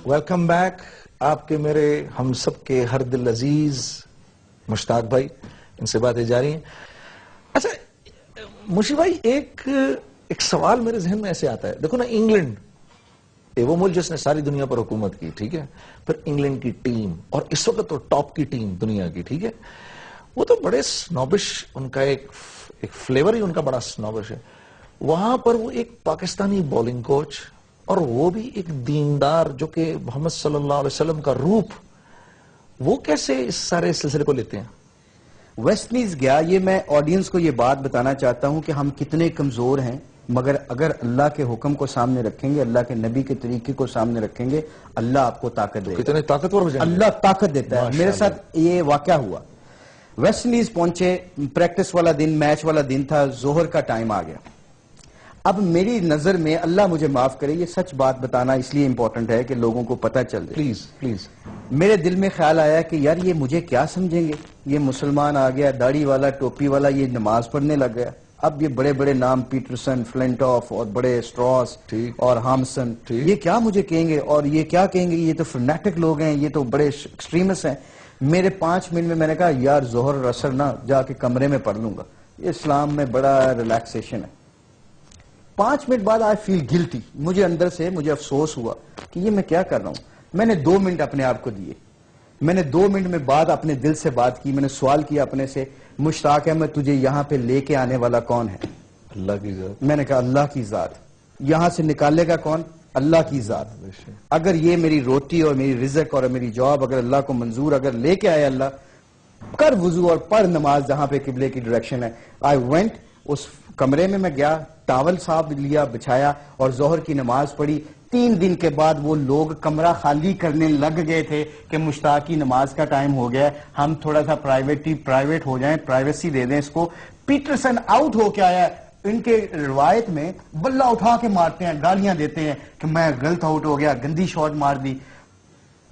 Welcome back. آپ کے میرے ہم سب کے ہر دل عزیز مشتاق بھائی ان سے باتیں جاری ہیں. اچھا مشی بھائی ایک سوال میرے ذہن میں ایسے آتا ہے. دیکھو نا, انگلینڈ وہ ملک جس نے ساری دنیا پر حکومت کی, ٹھیک ہے, پھر انگلینڈ کی ٹیم, اور اس وقت تو ٹاپ کی ٹیم دنیا کی, ٹھیک ہے, وہ تو بڑے سنوبش, ان کا ایک فلیور ہی ان کا بڑا سنوبش ہے. وہاں پر وہ ایک پاکستانی بولنگ کوچ, اور وہ بھی ایک دیندار جو کہ محمد صلی اللہ علیہ وسلم کا روپ, وہ کیسے اس سارے سلسلے کو لیتے ہیں؟ ویسٹ انڈیز گیا. یہ میں آڈینس کو یہ بات بتانا چاہتا ہوں کہ ہم کتنے کمزور ہیں, مگر اگر اللہ کے حکم کو سامنے رکھیں گے, اللہ کے نبی کے طریقے کو سامنے رکھیں گے, اللہ آپ کو طاقت دے گا. کتنے طاقتور ہو جائیں گے. اللہ طاقت دیتا ہے. میرے ساتھ یہ واقعہ ہوا. ویسٹ انڈیز پہنچے, پریکٹس والا دن, میچ والا دن تھا, ظہر کا ٹائم آ گیا. اب میری نظر میں, اللہ مجھے معاف کرے, یہ سچ بات بتانا اس لیے امپورٹنٹ ہے کہ لوگوں کو پتہ چل جائے. پلیز. میرے دل میں خیال آیا کہ یار یہ مجھے کیا سمجھیں گے, یہ مسلمان آ گیا, داڑھی والا, ٹوپی والا, یہ نماز پڑھنے لگ گیا. اب یہ بڑے بڑے نام, پیٹرسن, فلنٹاف, اور بڑے سٹراس اور ہامسن, یہ کیا مجھے کہیں گے, اور یہ کیا کہیں گے, یہ تو فرنیٹک لوگ ہیں, یہ تو بڑے ایکسٹریمسٹ ہیں. میرے 5 منٹ میں نے کہا یار ظہر اور عصر نہ جا کے کمرے میں پڑھ لوں گا, یہ اسلام میں بڑا ریلیکسیشن ہے. 5 منٹ بعد آئی فیل گلٹی, مجھے اندر سے مجھے افسوس ہوا کہ یہ میں کیا کر رہا ہوں. میں نے 2 منٹ اپنے آپ کو دیے. میں نے 2 منٹ میں بعد اپنے دل سے بات کی. میں نے سوال کیا اپنے سے, مشتاق احمد تجھے یہاں پہ لے کے آنے والا کون ہے؟ اللہ کی ذات. میں نے کہا اللہ کی ذات. یہاں سے نکالے گا کون؟ اللہ کی ذات. اگر یہ میری روٹی اور میری رزق اور میری جاب اگر اللہ کو منظور اگر لے کے آئے اللہ, کر وضو اور پڑھ نماز جہاں پہ قبلے کی ڈائریکشن ہے. آئی وینٹ, اس کمرے میں گیا, ٹاول صاحب لیا, بچھایا, اور ظہر کی نماز پڑھی. 3 دن کے بعد وہ لوگ کمرہ خالی کرنے لگ گئے تھے کہ مشتاق کی نماز کا ٹائم ہو گیا ہے, ہم تھوڑا سا پرائیویٹ ہو جائیں, پرائیویسی دے دیں اس کو. پیٹرسن آؤٹ ہو کے آیا, ان کے روایت میں بلہ اٹھا کے مارتے ہیں, گالیاں دیتے ہیں کہ میں غلط آؤٹ ہو گیا, گندی شاٹ مار دی.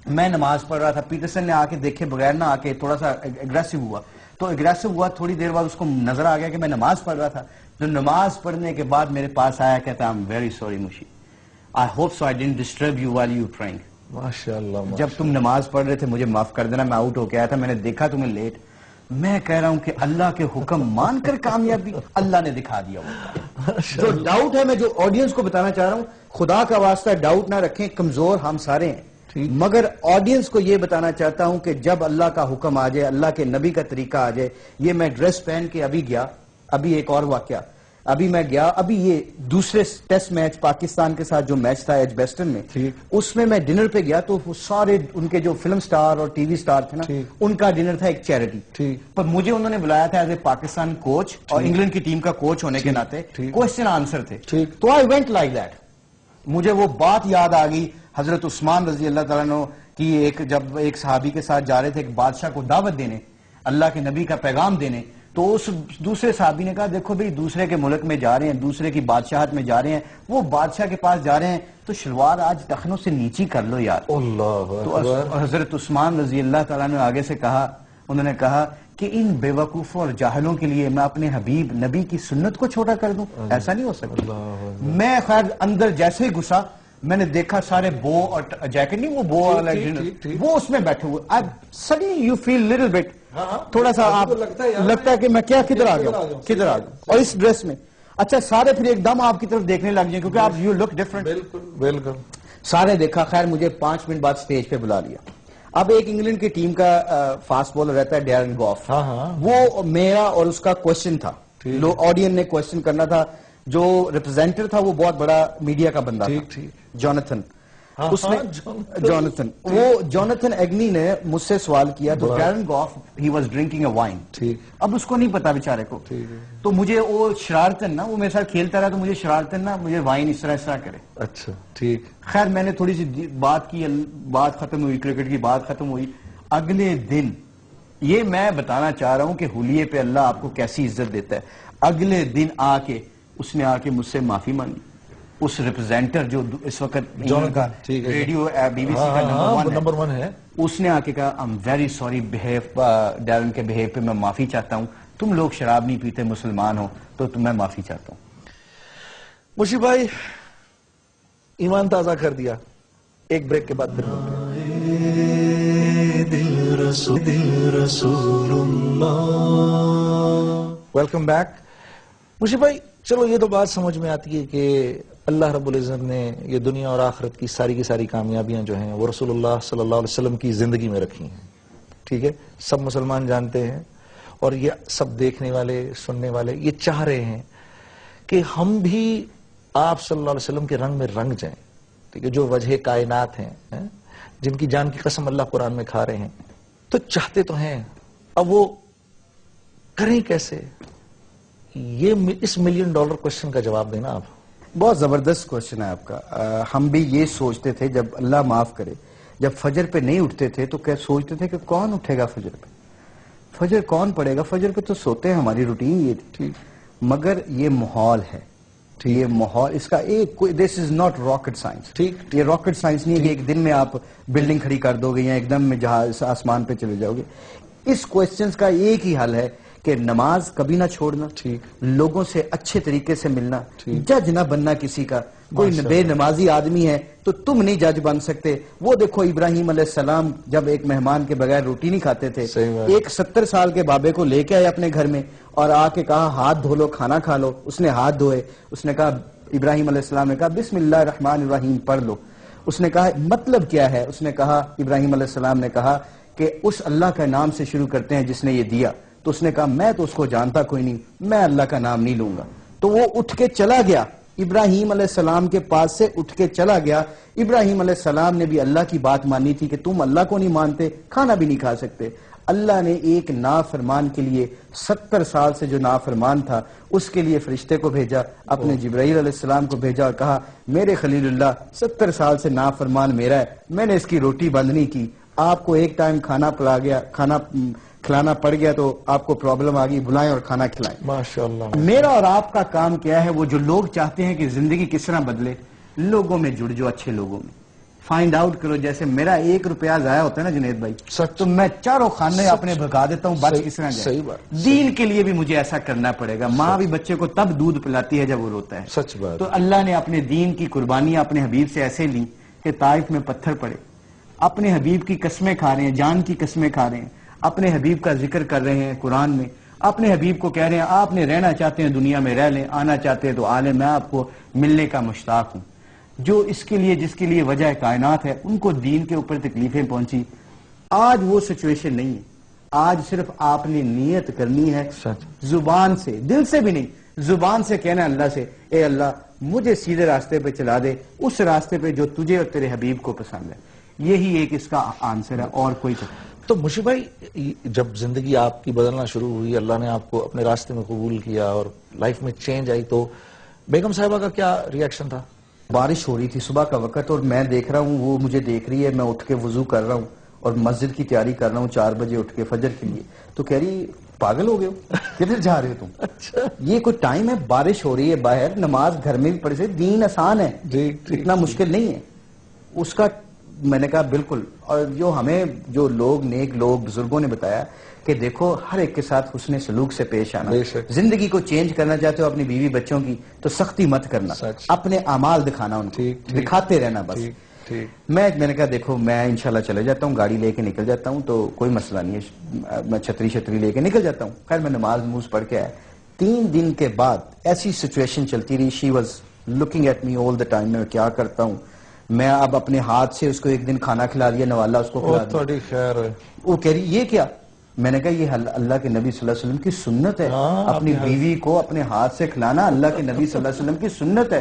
میں نماز پڑھ رہا تھا, پیٹرسن نے آ کے دیکھے بغیر نہ آ کے تھوڑا سا اگریسو ہوا. تو اگریسو ہوا, تھوڑی دیر بعد اس کو نظر آ گیا کہ میں نماز پڑھ رہا تھا. جو نماز پڑھنے کے بعد میرے پاس آیا, کہتا ہے I'm very sorry Mushi, I hope so I didn't disturb you while you were praying. ماشاءاللہ. جب تم نماز پڑھ رہے تھے مجھے معاف کر دینا, میں آؤٹ ہو کے آیا تھا, میں نے دیکھا تمہیں لیٹ. میں کہہ رہا ہوں کہ اللہ کے حکم مان کر کامیابی اللہ نے دکھا دیا. جو ڈاؤٹ ہے, میں جو آڈینس کو بتانا چاہ رہا ہوں, خدا کا واسطہ ڈاؤٹ نہ رکھیں, کمزور ہم سارے ہیں, مگر آڈینس کو یہ بتانا چاہتا ہوں کہ جب اللہ کا حکم آ جائے, اللہ کے نبی کا طریقہ آ جائے. یہ میں ڈریس پہن کے ابھی گیا, ابھی ایک اور واقعہ, ابھی میں گیا, ابھی یہ دوسرے ٹیسٹ میچ پاکستان کے ساتھ جو میچ تھا ایج بیسٹن میں, اس میں ڈنر پہ گیا, تو وہ سارے ان کے جو فلم سٹار اور ٹی وی سٹار تھے نا, ان کا ڈنر تھا ایک چیریٹی. پر مجھے انہوں نے بلایا تھا ایز اے پاکستان کوچ, اور انگلینڈ کی ٹیم کا کوچ ہونے کے ناطے کوشچن آنسر تھے. تو آئی وینٹ لائک دیٹ. مجھے وہ بات یاد آ گئی حضرت عثمان رضی اللہ تعالیٰ عنہ کی, جب ایک صحابی کے ساتھ جا رہے تھے ایک بادشاہ کو دعوت دینے, اللہ کے نبی کا پیغام دینے. تو اس دوسرے صحابی نے کہا دیکھو بھئی دوسرے کے ملک میں جا رہے ہیں, دوسرے کی بادشاہت میں جا رہے ہیں, وہ بادشاہ کے پاس جا رہے ہیں, تو شلوار آج ٹخنوں سے نیچی کر لو یار. تو حضرت عثمان رضی اللہ تعالیٰ نے آگے سے کہا, انہوں نے کہا کہ ان بے وقوفوں اور جاہلوں کے لیے میں اپنے حبیب نبی کی سنت کو چھوٹا کر دوں, ایسا نہیں ہو سکتا. میں خیر اندر جیسے ہی گھسا, میں نے دیکھا سارے بو اور جیکٹ نہیں, وہ بو والا وہ اس میں بیٹھے ہوئے. suddenly you feel little bit, تھوڑا سا آپ لگتا ہے کہ میں کدھر آ گیا, اور اس ڈریس میں. اچھا سارے پھر ایک دم آپ کی طرف دیکھنے لگ جائیں کیونکہ آپ یو لک ڈفرنٹ. بالکل سارے دیکھا. خیر مجھے 5 منٹ بعد سٹیج پہ بلا لیا. اب ایک انگلینڈ کی ٹیم کا فاسٹ بولر رہتا ہے ڈیرن گوف, وہ میرا اور اس کا کوشچن تھا, آڈین نے کوشچن کرنا تھا. جو ریپرزینٹر تھا وہ بہت بڑا میڈیا کا بندہ تھا, جوناتھن. جوناتھن ایگنی نے مجھ سے سوال کیا, تو Darren Gogh he was drinking اے وائن. اب اس کو نہیں پتا بیچارے کو, تو مجھے وہ شرارتن نا, وہ میرے ساتھ کھیلتا رہا, تو مجھے شرارتن نا مجھے وائن اس طرح کرے. اچھا ٹھیک. خیر میں نے تھوڑی سی بات کی, بات ختم ہوئی, کرکٹ کی بات ختم ہوئی. اگلے دن, یہ میں بتانا چاہ رہا ہوں کہ حلیے پہ اللہ آپ کو کیسی عزت دیتا ہے. اگلے دن آ کے اس نے آ کے مجھ سے معافی مانگی. اس ریپرزینٹر جو اس وقت ریڈیو بی بی سی کا نمبر 1 ہے, اس نے آ کے کہا I'm very sorry ڈیرن کے بہیو پہ میں معافی چاہتا ہوں, تم لوگ شراب نہیں پیتے, مسلمان ہو, تو میں معافی چاہتا ہوں. مشی بھائی ایمان تازہ کر دیا. ایک بریک کے بعد پھر ملتے ہیں. Welcome back. مشرف بھائی چلو یہ تو بات سمجھ میں آتی ہے کہ اللہ رب العزت نے یہ دنیا اور آخرت کی ساری کامیابیاں جو ہیں وہ رسول اللہ صلی اللہ علیہ وسلم کی زندگی میں رکھی ہیں. ٹھیک ہے, سب مسلمان جانتے ہیں اور یہ سب دیکھنے والے سننے والے یہ چاہ رہے ہیں کہ ہم بھی آپ صلی اللہ علیہ وسلم کے رنگ میں رنگ جائیں. ٹھیک ہے, جو وجہ کائنات ہیں جن کی جان کی قسم اللہ قرآن میں کھا رہے ہیں, تو چاہتے تو ہیں, اب وہ کریں کیسے؟ یہ اس $1 ملین کوشچن کا جواب دینا آپ. بہت زبردست کوشچن ہے آپ کا. ہم بھی یہ سوچتے تھے جب اللہ معاف کرے جب فجر پہ نہیں اٹھتے تھے تو کیا سوچتے تھے کہ کون اٹھے گا فجر پہ, فجر کون پڑے گا, فجر پہ تو سوتے ہیں, ہماری روٹین یہ تھی. مگر یہ ماحول ہے, یہ ماحول, اس کا ایک دس از ناٹ راکٹ سائنس. ٹھیک, یہ راکٹ سائنس نہیں ہے کہ ایک دن میں آپ بلڈنگ کھڑی کر دو گے یا ایک دم میں جہاز آسمان پہ چلے جاؤ گے. اس کوشچنز کا ایک ہی حل ہے کہ نماز کبھی نہ چھوڑنا, لوگوں سے اچھے طریقے سے ملنا, جج نہ بننا کسی کا. کوئی بے نمازی آدمی ہے تو تم نہیں جج بن سکتے. وہ دیکھو ابراہیم علیہ السلام جب ایک مہمان کے بغیر روٹی نہیں کھاتے تھے, ایک 70 سال کے بابے کو لے کے آئے اپنے گھر میں اور آ کے کہا ہاتھ دھو لو, کھانا کھا لو. اس نے ہاتھ دھوئے, اس نے کہا, ابراہیم علیہ السلام نے کہا بسم اللہ الرحمن الرحیم پڑھ لو. اس نے کہا مطلب کیا ہے؟ اس نے کہا, ابراہیم علیہ السلام نے کہا کہ اس اللہ کا نام سے شروع کرتے ہیں جس نے یہ دیا. تو اس نے کہا میں تو اس کو جانتا کوئی نہیں, میں اللہ کا نام نہیں لوں گا. تو وہ اٹھ کے چلا گیا, ابراہیم علیہ السلام کے پاس سے اٹھ کے چلا گیا. ابراہیم علیہ السلام نے بھی اللہ کی بات مانی تھی کہ تم اللہ کو نہیں مانتے, کھانا بھی نہیں کھا سکتے. اللہ نے ایک نافرمان کے لیے 70 سال سے جو نافرمان تھا اس کے لیے فرشتے کو بھیجا, اپنے جبرائیل علیہ السلام کو بھیجا اور کہا میرے خلیل اللہ 70 سال سے نافرمان میرا ہے, میں نے اس کی روٹی بند نہیں کی, آپ کو ایک ٹائم کھانا پلا گیا, کھانا کھلانا پڑ گیا تو آپ کو پرابلم آ گئی, بلائیں اور کھانا کھلائیں. ماشاءاللہ. میرا اور آپ کا کام کیا ہے؟ وہ جو لوگ چاہتے ہیں کہ زندگی کس طرح بدلے, لوگوں میں جڑ, جو اچھے لوگوں میں فائنڈ آؤٹ کرو. جیسے میرا 1 روپیہ ضائع ہوتا ہے نا جنید بھائی, تو میں چاروں خانے اپنے بھگا دیتا ہوں, بچ کس طرح جائے. صحیح بات. دین کے لیے بھی مجھے ایسا کرنا پڑے گا. ماں بھی بچے کو تب دودھ پلاتی ہے جب وہ روتا ہے. سچ بات. تو اللہ نے اپنے دین کی قربانیاں اپنے حبیب سے ایسے لی کہ طائف میں پتھر پڑے, اپنے حبیب کی قسمیں کھا رہے ہیں, جان کی قسمیں کھا رہے ہیں, اپنے حبیب کا ذکر کر رہے ہیں قرآن میں, اپنے حبیب کو کہہ رہے ہیں آپ نے رہنا چاہتے ہیں دنیا میں رہ لیں, آنا چاہتے ہیں تو آ لیں, میں آپ کو ملنے کا مشتاق ہوں. جو اس کے لیے, جس کے لیے وجہ کائنات ہے, ان کو دین کے اوپر تکلیفیں پہنچی. آج وہ سچویشن نہیں ہے. آج صرف آپ نے نیت کرنی ہے, زبان سے, دل سے بھی نہیں, زبان سے کہنا اللہ سے, اے اللہ مجھے سیدھے راستے پہ چلا دے, اس راستے پہ جو تجھے اور تیرے حبیب کو پسند ہے. یہی ایک اس کا آنسر ہے, اور کوئی تو مشرف بھائی جب زندگی آپ کی بدلنا شروع ہوئی, اللہ نے آپ کو اپنے راستے میں قبول کیا اور لائف میں چینج آئی, تو بیگم صاحبہ کا کیا ریاکشن تھا؟ بارش ہو رہی تھی صبح کا وقت اور میں دیکھ رہا ہوں, وہ مجھے دیکھ رہی ہے, میں اٹھ کے وضو کر رہا ہوں اور مسجد کی تیاری کر رہا ہوں 4 بجے اٹھ کے فجر کے لیے. تو کہہ رہی پاگل ہو گئے ہو, کدھر جا رہے ہو تم؟ اچھا, یہ کوئی ٹائم ہے؟ بارش ہو رہی ہے باہر, نماز گھر میں بھی پڑھ سے, دین آسان ہے, اتنا مشکل نہیں ہے. اس کا میں نے کہا بالکل. اور جو ہمیں جو لوگ نیک لوگ بزرگوں نے بتایا کہ دیکھو ہر ایک کے ساتھ حسن سلوک سے پیش آنا, زندگی کو چینج کرنا چاہتے ہو اپنی بیوی بچوں کی تو سختی مت کرنا, اپنے اعمال دکھانا, ان کو دکھاتے رہنا بس. میں نے کہا دیکھو میں انشاءاللہ چلے جاتا ہوں, گاڑی لے کے نکل جاتا ہوں, تو کوئی مسئلہ نہیں ہے, میں چھتری لے کے نکل جاتا ہوں. خیر میں نماز پڑھ کے آیا. 3 دن کے بعد ایسی سچویشن چلتی رہی, she was looking at me all the time, میں کیا کرتا ہوں. میں اب اپنے ہاتھ سے اس کو ایک دن کھانا کھلا دیا, نوالا اس کو کھلا دیا. وہ کہہ رہی یہ کیا؟ میں نے کہا یہ اللہ کے نبی صلی اللہ علیہ وسلم کی سنت ہے, اپنی بیوی کو اپنے ہاتھ سے کھلانا اللہ کے نبی صلی اللہ علیہ وسلم کی سنت ہے.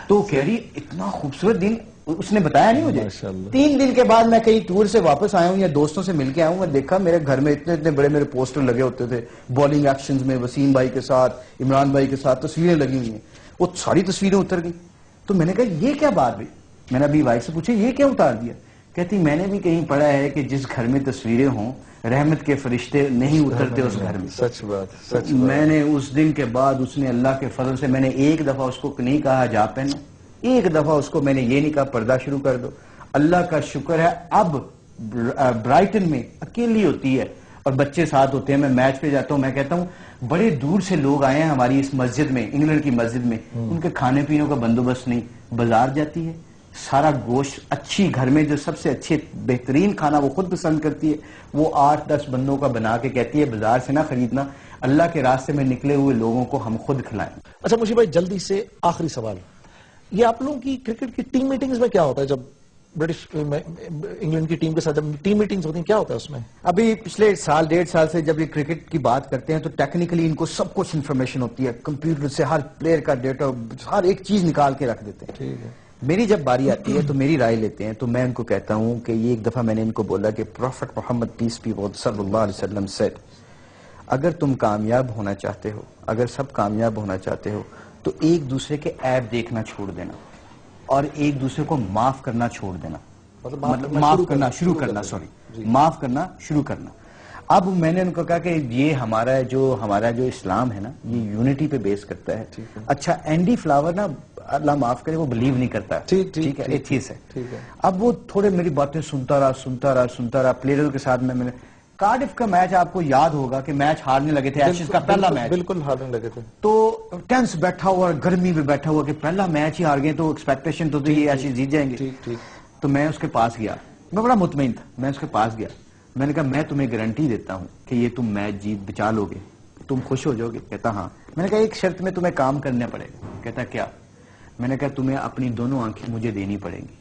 تو کہہ رہی اتنا خوبصورت دن, اس نے بتایا نہیں مجھے. 3 دن کے بعد میں کہیں ٹور سے واپس آیا ہوں یا دوستوں سے مل کے آیا ہوں, میں دیکھا میرے گھر میں اتنے بڑے میرے پوسٹر لگے ہوتے تھے, بالنگ ایکشنز میں وسیم بھائی کے ساتھ, عمران بھائی کے ساتھ تصویریں لگی ہوئی ہیں. وہ ساری تصویریں اتر گئی. تو میں نے کہا یہ کیا بات ہوئی؟ میں نے ابھی وائف سے پوچھا یہ کیا اتار دیا؟ کہتی میں نے بھی کہیں پڑھا ہے کہ جس گھر میں تصویریں ہوں رحمت کے فرشتے نہیں اترتے اس گھر میں. سچ بات. میں نے اس دن کے بعد, اس نے اللہ کے فضل سے, میں نے ایک دفعہ اس کو نہیں کہا حجاب پہنو, ایک دفعہ اس کو میں نے یہ نہیں کہا پردہ شروع کر دو. اللہ کا شکر ہے اب برائٹن میں اکیلی ہوتی ہے اور بچے ساتھ ہوتے ہیں, میں میچ پہ جاتا ہوں, میں کہتا ہوں بڑے دور سے لوگ آئے ہیں ہماری اس مسجد میں, انگلینڈ کی مسجد میں, ان کے کھانے پینے کا بندوبست نہیں, بازار جاتی ہے, سارا گوشت اچھی گھر میں جو سب سے اچھے بہترین کھانا وہ خود پسند کرتی ہے وہ 8-10 بندوں کا بنا کے کہتی ہے بازار سے نہ خریدنا, اللہ کے راستے میں نکلے ہوئے لوگوں کو ہم خود کھلائیں. اچھا مشیب بھائی جلدی سے آخری سوال, یہ آپ لوگوں کی کرکٹ کی ٹیم میٹنگز میں کیا ہوتا ہے؟ جب برٹش انگلینڈ کی ٹیم کے ساتھ جب ٹیم میٹنگز ہوتی ہیں کیا ہوتا ہے اس میں؟ ابھی پچھلے سال 1.5 سال سے جب یہ کرکٹ کی بات کرتے ہیں تو ٹیکنیکلی ان کو سب کچھ انفارمیشن ہوتی ہے, کمپیوٹر سے ہر پلیئر کا ڈیٹا ہر ایک چیز نکال کے رکھ دیتے ہیں. ٹھیک ہے. میری جب باری آتی ہے تو میری رائے لیتے ہیں تو میں ان کو کہتا ہوں کہ یہ ایک دفعہ میں نے ان کو بولا کہ پروفٹ محمد پیس بی صلی اللہ علیہ وسلم سے اگر تم کامیاب ہونا چاہتے ہو, اگر سب کامیاب ہونا چاہتے ہو تو ایک دوسرے کے عیب دیکھنا چھوڑ دینا اور ایک دوسرے کو معاف کرنا چھوڑ دینا, مطلب معاف کرنا شروع کرنا, معاف کرنا شروع کرنا. اب میں نے ان کو کہا کہ یہ ہمارا جو اسلام ہے نا یہ یونٹی پہ بیس کرتا ہے. اچھا اینڈی فلاور نا اللہ معاف کرے وہ بلیو نہیں کرتا, ٹھیک ہے, ایتھیسٹ ہے. اب وہ تھوڑے میری باتیں سنتا رہا پلیئروں کے ساتھ. میں نے کارڈف کا میچ آپ کو یاد ہوگا کہ میچ ہارنے لگے تھے, ایشز کا پہلا میچ بالکل ہارنے لگے تھے, تو ٹینس بیٹھا ہوا گرمی میں بیٹھا ہوا کہ پہلا میچ ہی ہار گئے تو ایکسپیکٹیشن تو یہ ایشز جیت جائیں گے. تو میں اس کے پاس گیا, میں بڑا مطمئن تھا, میں اس کے پاس گیا, میں نے کہا میں تمہیں گارنٹی دیتا ہوں کہ یہ تم میچ جیت بچا لو گے, تم خوش ہو جاؤ گے؟ کہتا ہاں. میں نے کہا ایک شرط میں تمہیں کام کرنا پڑے گا. کہتا کیا؟ میں نے کہا تمہیں اپنی دونوں آنکھیں مجھے دینی پڑیں گی.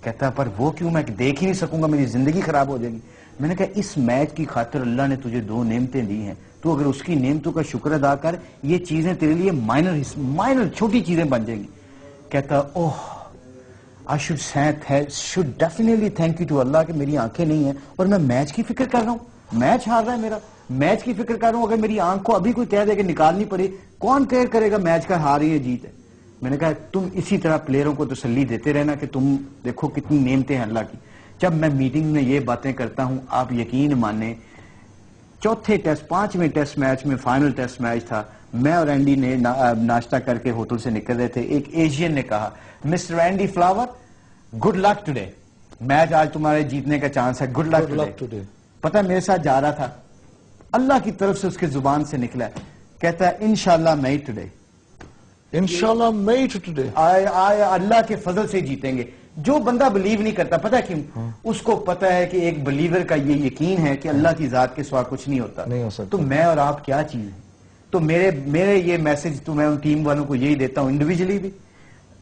کہتا پر وہ کیوں؟ میں دیکھ ہی نہیں سکوں گا, میری زندگی خراب ہو جائے گی. میں نے کہا اس میچ کی خاطر اللہ نے تجھے 2 نعمتیں دی ہیں, تو اگر اس کی نعمتوں کا شکر ادا کر, یہ چیزیں تیرے لیے مائنر چھوٹی چیزیں بن جائیں گی. کہتا اوہ I should definitely thank you to اللہ کہ میری آنکھیں نہیں ہیں اور میں میچ کی فکر کر رہا ہوں, میچ ہار رہا ہے میرا, میچ کی فکر کر رہا ہوں. اگر میری آنکھ کو ابھی کوئی کہہ دے کہ نکالنی پڑے, کون کیئر کرے گا میچ کا ہار ہے جیت ہے؟ میں نے کہا تم اسی طرح پلیئروں کو تسلی دیتے رہنا کہ تم دیکھو کتنی نعمتیں ہیں اللہ کی. جب میں میٹنگ میں یہ باتیں کرتا ہوں آپ یقین مانیں, چوتھے ٹیسٹ 5ویں ٹیسٹ میچ میں فائنل ٹیسٹ میچ تھا, میں اور اینڈی نے ناشتہ کر کے ہوٹل سے نکل رہے تھے. ایک ایشین نے کہا mister Andy flower good luck today, match آج تمہارے جیتنے کا چانس ہے, گڈ لک ٹوڈے. پتہ میرے ساتھ جا رہا تھا, اللہ کی طرف سے اس کے زبان سے نکلا, کہتا ہے انشاءاللہ میچ ٹوڈے, انشاءاللہ میچ ٹوڈے, اللہ کے فضل سے جیتیں گے. جو بندہ بلیو نہیں کرتا پتہ کیوں؟ اس کو پتہ ہے کہ ایک بلیور کا یہ یقین ہے کہ اللہ کی ذات کے سوا کچھ نہیں ہوتا. تو میں اور آپ کیا چیز ہے؟ تو میرے یہ میسج تو میں ان ٹیم والوں کو یہی دیتا ہوں, انڈیویجلی بھی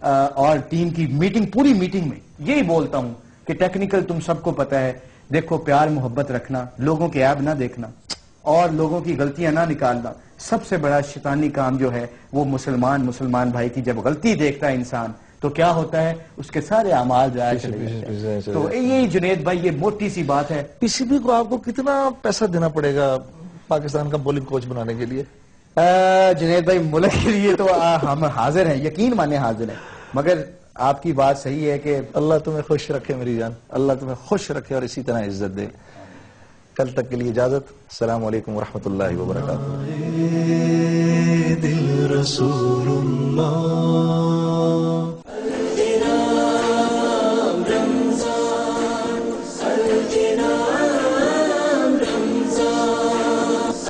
اور ٹیم کی میٹنگ, پوری میٹنگ میں یہی بولتا ہوں کہ ٹیکنیکل تم سب کو پتہ ہے, دیکھو پیار محبت رکھنا, لوگوں کے عیب نہ دیکھنا اور لوگوں کی غلطیاں نہ نکالنا. سب سے بڑا شیطانی کام جو ہے وہ مسلمان بھائی کی جب غلطی دیکھتا ہے انسان تو کیا ہوتا ہے, اس کے سارے اعمال ضائع چلے جاتے ہیں. تو یہی جنید بھائی یہ موٹی سی بات ہے. پی سی بی کو آپ کو کتنا پیسہ دینا پڑے گا پاکستان کا بولنگ کوچ بنانے کے لیے؟ جنید بھائی ملک کے لیے تو ہم حاضر ہیں, یقین مانے حاضر ہیں, مگر آپ کی بات صحیح ہے کہ اللہ تمہیں خوش رکھے میری جان, اللہ تمہیں خوش رکھے اور اسی طرح عزت دے. کل تک کے لیے اجازت, السلام علیکم ورحمۃ اللہ وبرکاتہ.